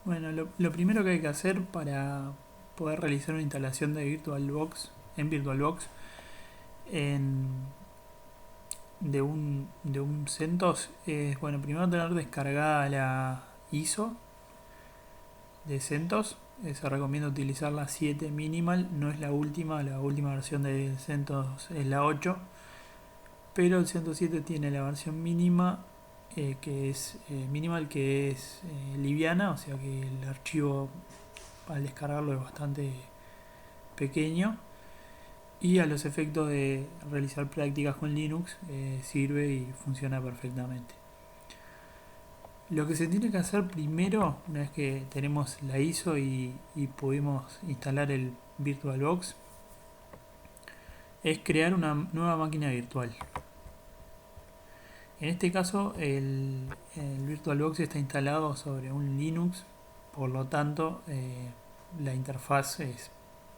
Bueno, lo primero que hay que hacer para poder realizar una instalación de VirtualBox en VirtualBox en, de un CentOS es, bueno, primero tener descargada la ISO de CentOS. Se recomienda utilizar la 7 minimal, no es la última versión de CentOS es la 8, pero el 107 tiene la versión mínima, que es minimal, que es liviana, o sea que el archivo al descargarlo es bastante pequeño, y a los efectos de realizar prácticas con Linux sirve y funciona perfectamente. Lo que se tiene que hacer primero, una vez que tenemos la ISO y pudimos instalar el VirtualBox, es crear una nueva máquina virtual. En este caso, el VirtualBox está instalado sobre un Linux, por lo tanto, la interfaz es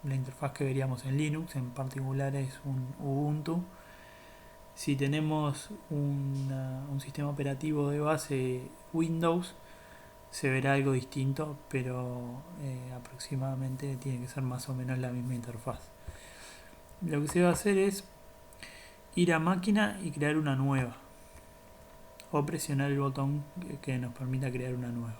la interfaz que veríamos en Linux, en particular es un Ubuntu. Si tenemos un sistema operativo de base Windows, se verá algo distinto, pero aproximadamente tiene que ser más o menos la misma interfaz. Lo que se va a hacer es ir a máquina y crear una nueva, o presionar el botón que nos permita crear una nueva.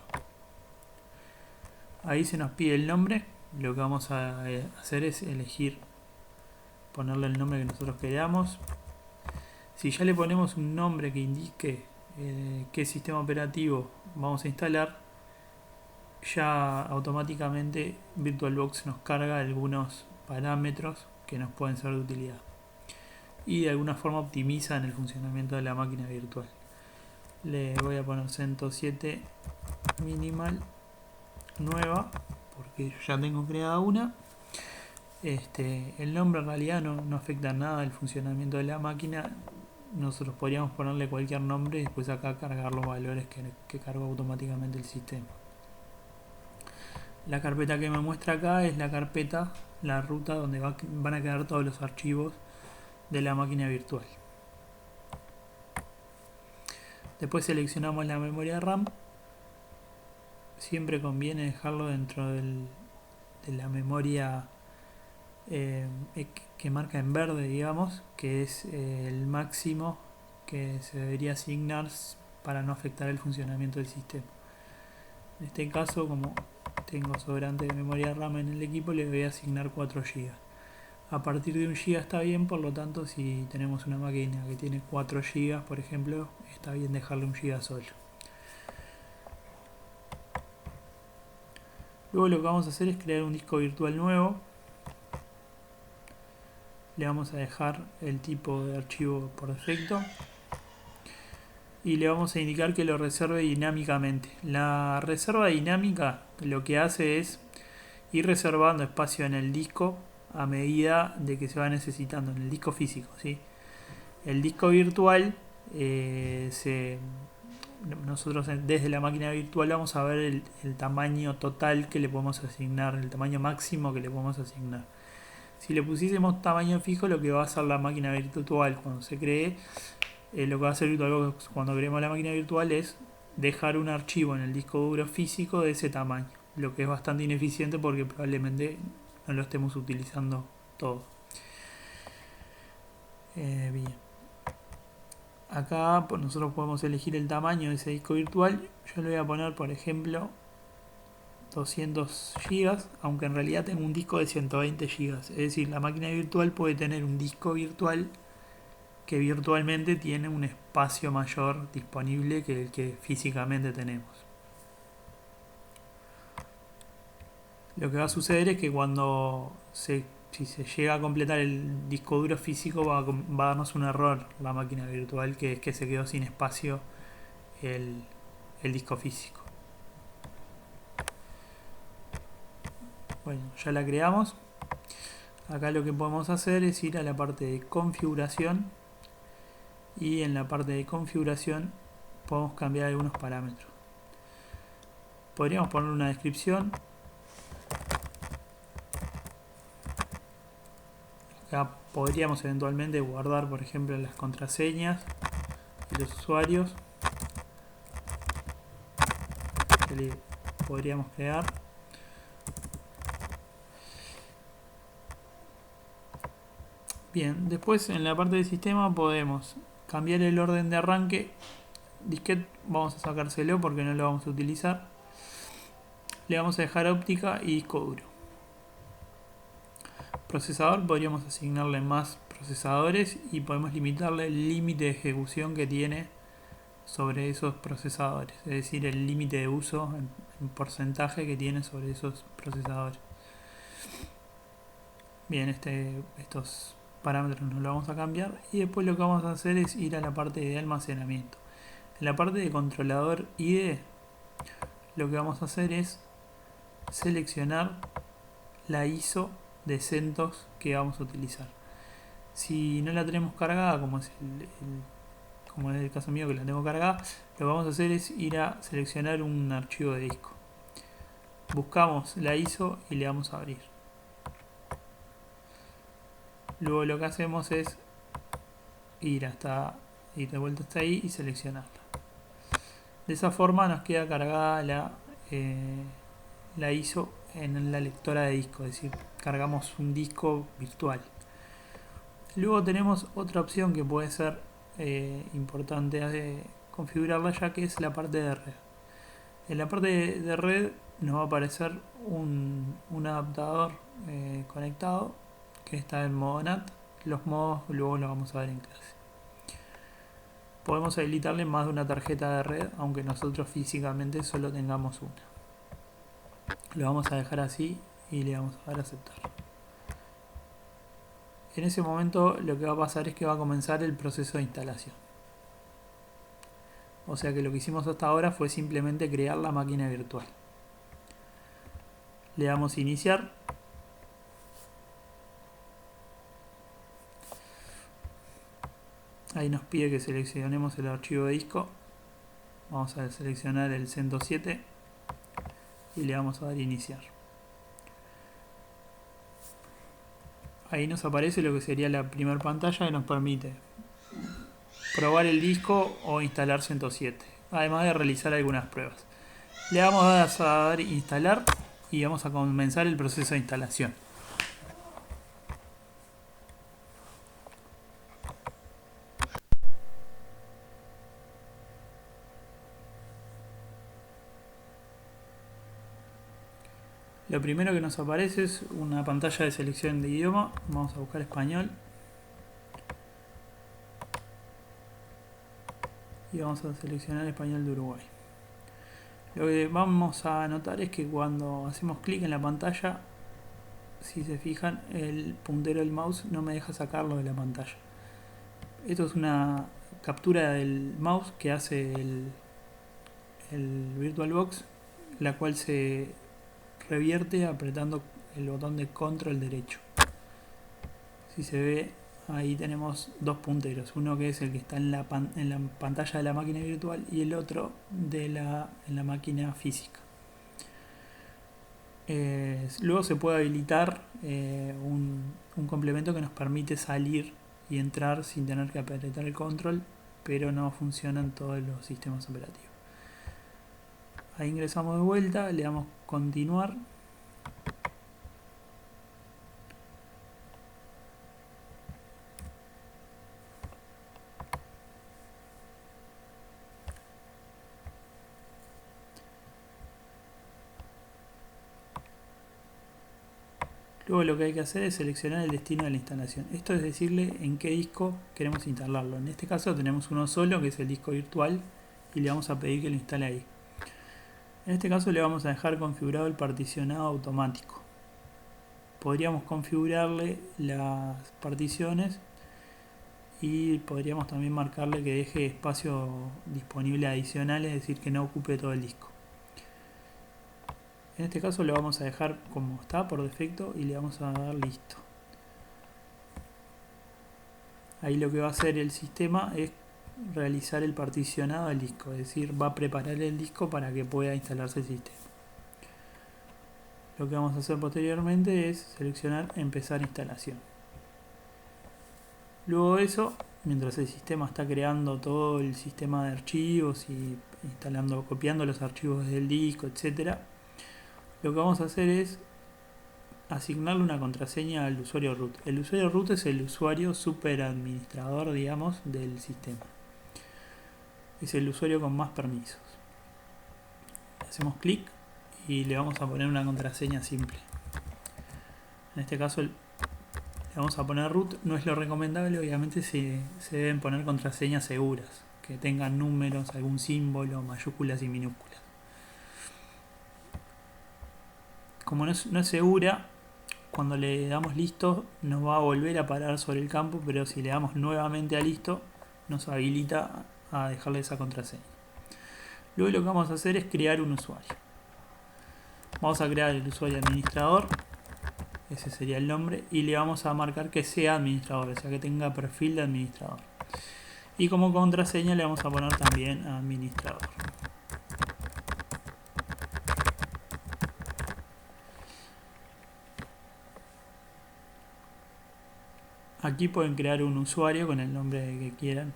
Ahí se nos pide el nombre. Lo que vamos a hacer es elegir ponerle el nombre que nosotros queramos. Si ya le ponemos un nombre que indique qué sistema operativo vamos a instalar, ya automáticamente VirtualBox nos carga algunos parámetros que nos pueden ser de utilidad y de alguna forma optimizan el funcionamiento de la máquina virtual. Le voy a poner 107 minimal nueva porque yo ya tengo creada una. El nombre en realidad no afecta nada al funcionamiento de la máquina. Nosotros podríamos ponerle cualquier nombre y después acá cargar los valores que carga automáticamente el sistema. La carpeta que me muestra acá es la carpeta, la ruta donde van a quedar todos los archivos de la máquina virtual. Después seleccionamos la memoria RAM. Siempre conviene dejarlo dentro de la memoria que marca en verde, digamos, que es el máximo que se debería asignar para no afectar el funcionamiento del sistema. En este caso, como tengo sobrante de memoria RAM en el equipo, le voy a asignar 4 GB. A partir de 1 GB está bien, por lo tanto, si tenemos una máquina que tiene 4 GB, por ejemplo, está bien dejarle 1 GB solo. Luego lo que vamos a hacer es crear un disco virtual nuevo. Le vamos a dejar el tipo de archivo por defecto y le vamos a indicar que lo reserve dinámicamente. La reserva dinámica lo que hace es ir reservando espacio en el disco a medida de que se va necesitando, en el disco físico, ¿sí? El disco virtual, nosotros desde la máquina virtual vamos a ver el tamaño total que le podemos asignar, el tamaño máximo que le podemos asignar. Si le pusiésemos tamaño fijo, lo que va a hacer la máquina virtual cuando se cree, lo que va a hacer VirtualBox cuando creemos la máquina virtual es dejar un archivo en el disco duro físico de ese tamaño, lo que es bastante ineficiente porque probablemente no lo estemos utilizando todo. Bien. Acá nosotros podemos elegir el tamaño de ese disco virtual. Yo le voy a poner, por ejemplo, 200 GB, aunque en realidad tengo un disco de 120 GB. Es decir, la máquina virtual puede tener un disco virtual que virtualmente tiene un espacio mayor disponible que el que físicamente tenemos. Lo que va a suceder es que cuando si se llega a completar el disco duro físico va a darnos un error la máquina virtual, que es que se quedó sin espacio el disco físico. Bueno, ya la creamos. Acá lo que podemos hacer es ir a la parte de configuración y en la parte de configuración podemos cambiar algunos parámetros. Podríamos poner una descripción. Acá podríamos eventualmente guardar, por ejemplo, las contraseñas de los usuarios. podríamos crear. Bien, después en la parte del sistema podemos cambiar el orden de arranque. Disquete vamos a sacárselo porque no lo vamos a utilizar. Le vamos a dejar óptica y disco duro. Procesador, podríamos asignarle más procesadores y podemos limitarle el límite de ejecución que tiene sobre esos procesadores, es decir, el límite de uso en porcentaje que tiene sobre esos procesadores. Bien, estos parámetros nos los vamos a cambiar y después lo que vamos a hacer es ir a la parte de almacenamiento. En la parte de controlador IDE lo que vamos a hacer es seleccionar la ISO de CentOS que vamos a utilizar. Si no la tenemos cargada, como es el caso mío que la tengo cargada, lo que vamos a hacer es ir a seleccionar un archivo de disco. Buscamos la ISO y le damos a abrir. Luego lo que hacemos es ir de vuelta hasta ahí y seleccionarla. De esa forma nos queda cargada la ISO en la lectora de disco, es decir, cargamos un disco virtual. Luego tenemos otra opción que puede ser importante configurarla, ya que es la parte de red. En la parte de red nos va a aparecer un adaptador conectado que está en modo NAT. Los modos luego los vamos a ver en clase. Podemos habilitarle más de una tarjeta de red, aunque nosotros físicamente solo tengamos una. Lo vamos a dejar así y le vamos a dar a aceptar. En ese momento lo que va a pasar es que va a comenzar el proceso de instalación. O sea que lo que hicimos hasta ahora fue simplemente crear la máquina virtual. Le damos a iniciar. Ahí nos pide que seleccionemos el archivo de disco. Vamos a seleccionar el CentOS 7 y le vamos a dar a iniciar. Ahí nos aparece lo que sería la primera pantalla que nos permite probar el disco o instalar CentOS 7, además de realizar algunas pruebas. Le vamos a dar a instalar y vamos a comenzar el proceso de instalación. Lo primero que nos aparece es una pantalla de selección de idioma. Vamos a buscar español y vamos a seleccionar español de Uruguay. Lo que vamos a notar es que cuando hacemos clic en la pantalla, si se fijan, el puntero del mouse no me deja sacarlo de la pantalla. Esto es una captura del mouse que hace el VirtualBox, la cual se revierte apretando el botón de control derecho. Si se ve, ahí tenemos dos punteros, uno que es el que está en la pantalla de la máquina virtual y el otro en la máquina física. Luego se puede habilitar un complemento que nos permite salir y entrar sin tener que apretar el control, pero no funciona en todos los sistemas operativos. Ahí ingresamos de vuelta, le damos continuar. Luego lo que hay que hacer es seleccionar el destino de la instalación. Esto es decirle en qué disco queremos instalarlo. En este caso tenemos uno solo, que es el disco virtual, y le vamos a pedir que lo instale ahí. En este caso le vamos a dejar configurado el particionado automático. Podríamos configurarle las particiones y podríamos también marcarle que deje espacio disponible adicional, es decir, que no ocupe todo el disco. En este caso lo vamos a dejar como está por defecto y le vamos a dar listo. Ahí lo que va a hacer el sistema es realizar el particionado del disco, es decir, va a preparar el disco para que pueda instalarse el sistema. Lo que vamos a hacer posteriormente es seleccionar empezar instalación. Luego de eso, mientras el sistema está creando todo el sistema de archivos y copiando los archivos del disco, etcétera, Lo que vamos a hacer es asignarle una contraseña al usuario root. El usuario root es el usuario super administrador, digamos, del sistema. Es el usuario con más permisos. Hacemos clic y le vamos a poner una contraseña simple. En este caso le vamos a poner root. No es lo recomendable, obviamente se deben poner contraseñas seguras, que tengan números, algún símbolo, mayúsculas y minúsculas. Como no es segura, cuando le damos listo nos va a volver a parar sobre el campo, pero si le damos nuevamente a listo nos habilita a dejarle esa contraseña. Luego lo que vamos a hacer es crear un usuario. Vamos a crear el usuario administrador, ese sería el nombre, y le vamos a marcar que sea administrador, o sea que tenga perfil de administrador. Y como contraseña le vamos a poner también administrador. Aquí pueden crear un usuario con el nombre que quieran.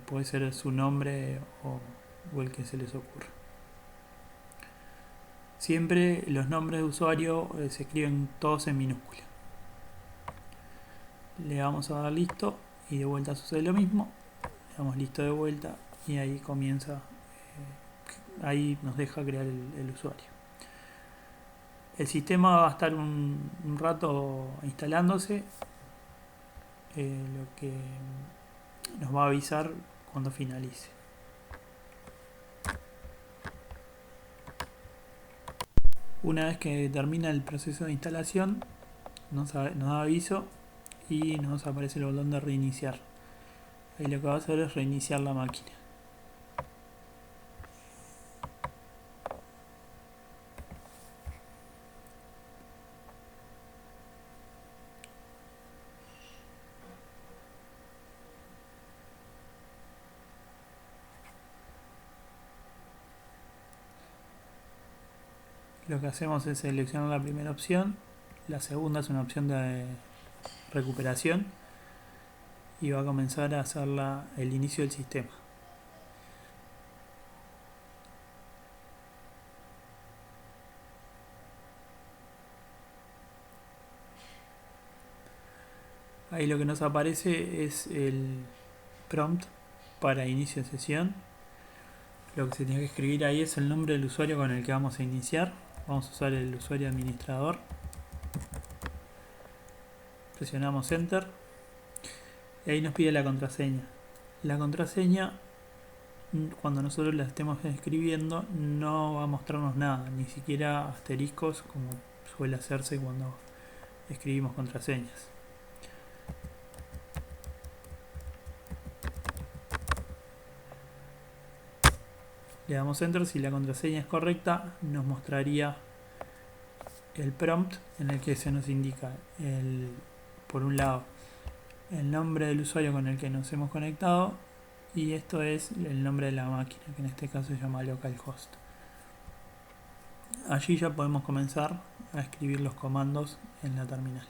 Puede ser su nombre o el que se les ocurra. Siempre los nombres de usuario se escriben todos en minúscula. Le vamos a dar listo y de vuelta sucede lo mismo. Le damos listo de vuelta y ahí comienza. Ahí nos deja crear el usuario. El sistema va a estar un rato instalándose. Lo que nos va a avisar cuando finalice. Una vez que termina el proceso de instalación, nos da aviso y nos aparece el botón de reiniciar. Ahí lo que va a hacer es reiniciar la máquina. Lo que hacemos es seleccionar la primera opción. La segunda es una opción de recuperación y va a comenzar a hacer el inicio del sistema. Ahí lo que nos aparece es el prompt para inicio de sesión. Lo que se tiene que escribir ahí es el nombre del usuario con el que vamos a iniciar. Vamos a usar el usuario administrador. Presionamos Enter y ahí nos pide la contraseña. La contraseña, cuando nosotros la estemos escribiendo, no va a mostrarnos nada, ni siquiera asteriscos como suele hacerse cuando escribimos contraseñas. Le damos Enter. Si la contraseña es correcta, nos mostraría el prompt en el que se nos indica por un lado el nombre del usuario con el que nos hemos conectado, y esto es el nombre de la máquina, que en este caso se llama localhost. Allí ya podemos comenzar a escribir los comandos en la terminal.